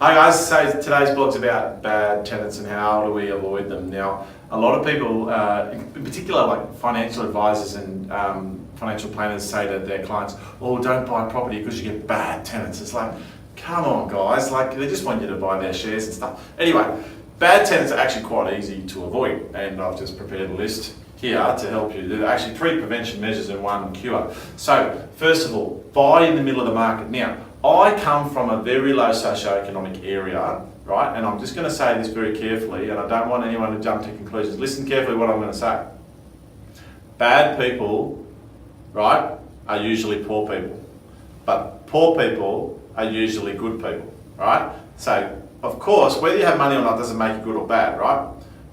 Hi guys, so today's blog's about bad tenants and how do we avoid them. Now, a lot of people, in particular like financial advisors and financial planners say to their clients, oh, don't buy property because you get bad tenants. It's like, come on guys, like they just want you to buy their shares and stuff. Anyway, bad tenants are actually quite easy to avoid, and I've just prepared a list here to help you. There are actually 3 prevention measures and 1 cure. So, first of all, buy in the middle of the market. Now, I come from a very low socio-economic area, right? And I'm just going to say this very carefully, and I don't want anyone to jump to conclusions. Listen carefully what I'm going to say. Bad people, right, are usually poor people. But poor people are usually good people, right? So, of course, whether you have money or not doesn't make you good or bad, right?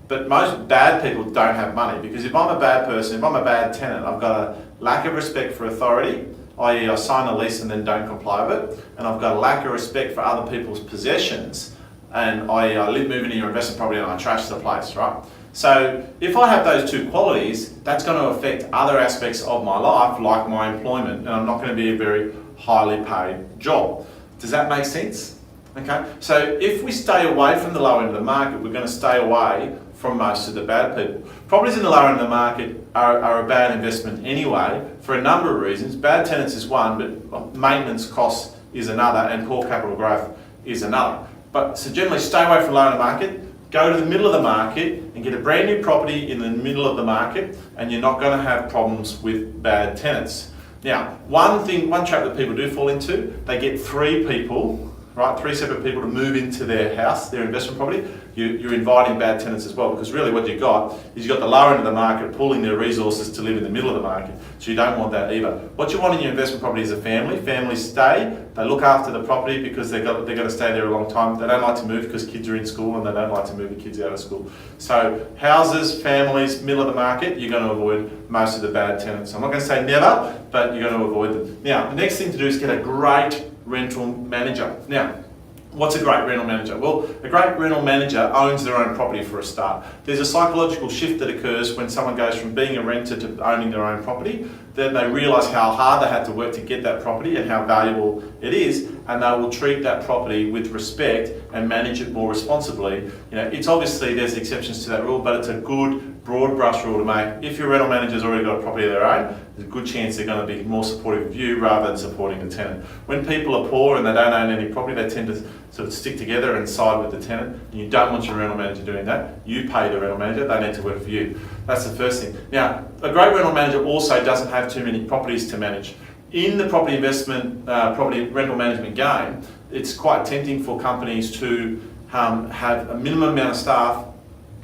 But most bad people don't have money, because if I'm a bad person, if I'm a bad tenant, I've got a lack of respect for authority, i.e. I sign a lease and then don't comply with it, and I've got a lack of respect for other people's possessions, and I move into your investment property and I trash the place, right? So if I have those 2 qualities, that's going to affect other aspects of my life, like my employment, and I'm not going to be a very highly paid job. Does that make sense? Okay, so if we stay away from the low end of the market, we're going to stay away from most of the bad people. Properties in the lower end of the market are a bad investment anyway, for a number of reasons. Bad tenants is one, but maintenance costs is another, and poor capital growth is another. But so generally stay away from low end of the market, go to the middle of the market and get a brand new property in the middle of the market, and you're not going to have problems with bad tenants. Now, one trap that people do fall into, they get 3 people, right, 3 separate people to move into their house, their investment property. You're inviting bad tenants as well, because really what you've got is you've got the lower end of the market pulling their resources to live in the middle of the market. So you don't want that either. What you want in your investment property is a family. Families stay, they look after the property because they're going to stay there a long time. They don't like to move because kids are in school, and they don't like to move the kids out of school. So houses, families, middle of the market, you're going to avoid most of the bad tenants. I'm not going to say never, but you're going to avoid them. Now, the next thing to do is get a great rental manager. Now, what's a great rental manager? Well, a great rental manager owns their own property for a start. There's a psychological shift that occurs when someone goes from being a renter to owning their own property. Then they realise how hard they had to work to get that property and how valuable it is, and they will treat that property with respect and manage it more responsibly. You know, it's obviously there's exceptions to that rule, but it's a good broad brush rule to make. If your rental manager's already got a property of their own, there's a good chance they're going to be more supportive of you rather than supporting the tenant. When people are poor and they don't own any property, they tend to sort of stick together and side with the tenant. And you don't want your rental manager doing that. You pay the rental manager, they need to work for you. That's the first thing. Now, a great rental manager also doesn't have too many properties to manage. In the property investment, property rental management game, it's quite tempting for companies to have a minimum amount of staff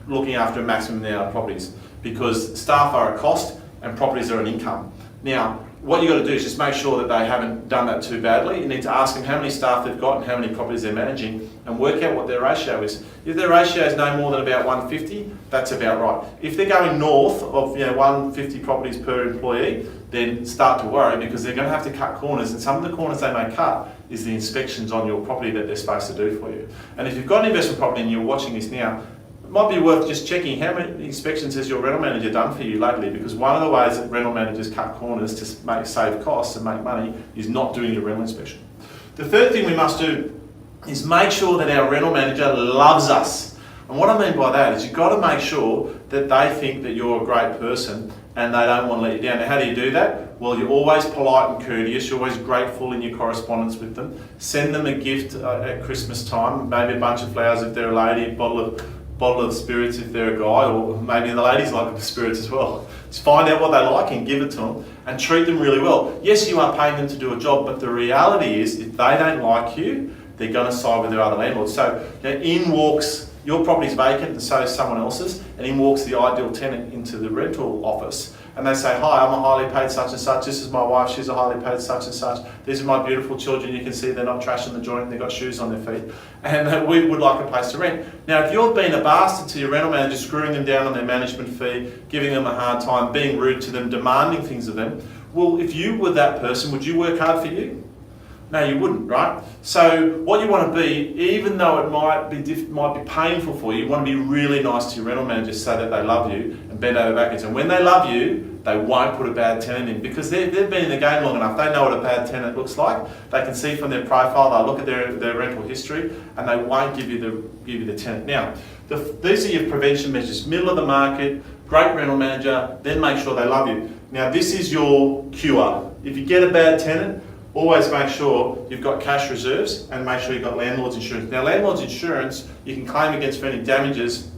looking after a maximum amount of properties, because staff are a cost and properties are an income. Now, what you've got to do is just make sure that they haven't done that too badly. You need to ask them how many staff they've got and how many properties they're managing, and work out what their ratio is. If their ratio is no more than about 150, that's about right. If they're going north of 150 properties per employee, then start to worry, because they're going to have to cut corners, and some of the corners they may cut is the inspections on your property that they're supposed to do for you. And if you've got an investment property and you're watching this now, it might be worth just checking how many inspections has your rental manager done for you lately, because one of the ways that rental managers cut corners to save costs and make money is not doing your rental inspection. The third thing we must do is make sure that our rental manager loves us. And what I mean by that is you've got to make sure that they think that you're a great person and they don't want to let you down. Now, how do you do that? Well, you're always polite and courteous, you're always grateful in your correspondence with them. Send them a gift at Christmas time, maybe a bunch of flowers if they're a lady, a bottle of spirits if they're a guy, or maybe the ladies like spirits as well. Just find out what they like and give it to them, and treat them really well. Yes, you are paying them to do a job, but the reality is if they don't like you, they're going to side with their other landlords. So in walks, your property's vacant and so is someone else's, and in walks the ideal tenant into the rental office. And they say, hi, I'm a highly paid such and such, this is my wife, she's a highly paid such and such, these are my beautiful children, you can see they're not trashing the joint, they've got shoes on their feet, and we would like a place to rent. Now, if you've been a bastard to your rental manager, screwing them down on their management fee, giving them a hard time, being rude to them, demanding things of them, well, if you were that person, would you work hard for you? No, you wouldn't, right? So what you want to be, even though it might be painful for you, you want to be really nice to your rental manager so that they love you and bend over backwards. And when they love you, they won't put a bad tenant in because they've been in the game long enough. They know what a bad tenant looks like. They can see from their profile, they'll look at their rental history, and they won't give you the tenant. Now, these are your prevention measures. Middle of the market, great rental manager, then make sure they love you. Now, this is your cure. If you get a bad tenant, always make sure you've got cash reserves and make sure you've got landlord's insurance. Now, landlord's insurance, you can claim against for any damages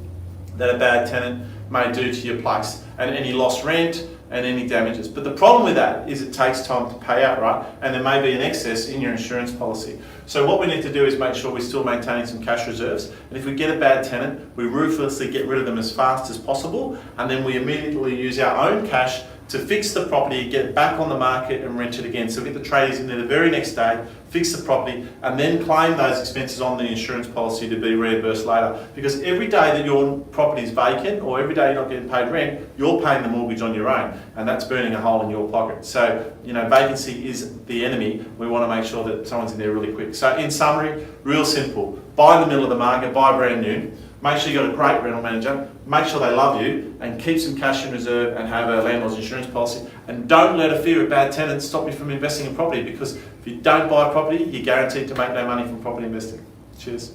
that a bad tenant may do to your place, and any lost rent and any damages. But the problem with that is it takes time to pay out, right? And there may be an excess in your insurance policy. So what we need to do is make sure we're still maintaining some cash reserves. And if we get a bad tenant, we ruthlessly get rid of them as fast as possible, and then we immediately use our own cash to fix the property, get it back on the market and rent it again. So we get the tradies in there the very next day, fix the property, and then claim those expenses on the insurance policy to be reimbursed later. Because every day that your property is vacant or every day you're not getting paid rent, you're paying the mortgage on your own, and that's burning a hole in your pocket. So, vacancy is the enemy. We want to make sure that someone's in there really quick. So in summary, real simple. Buy in the middle of the market, buy brand new. Make sure you've got a great rental manager, make sure they love you, and keep some cash in reserve and have a landlord's insurance policy. And don't let a fear of bad tenants stop you from investing in property, because if you don't buy property, you're guaranteed to make no money from property investing. Cheers.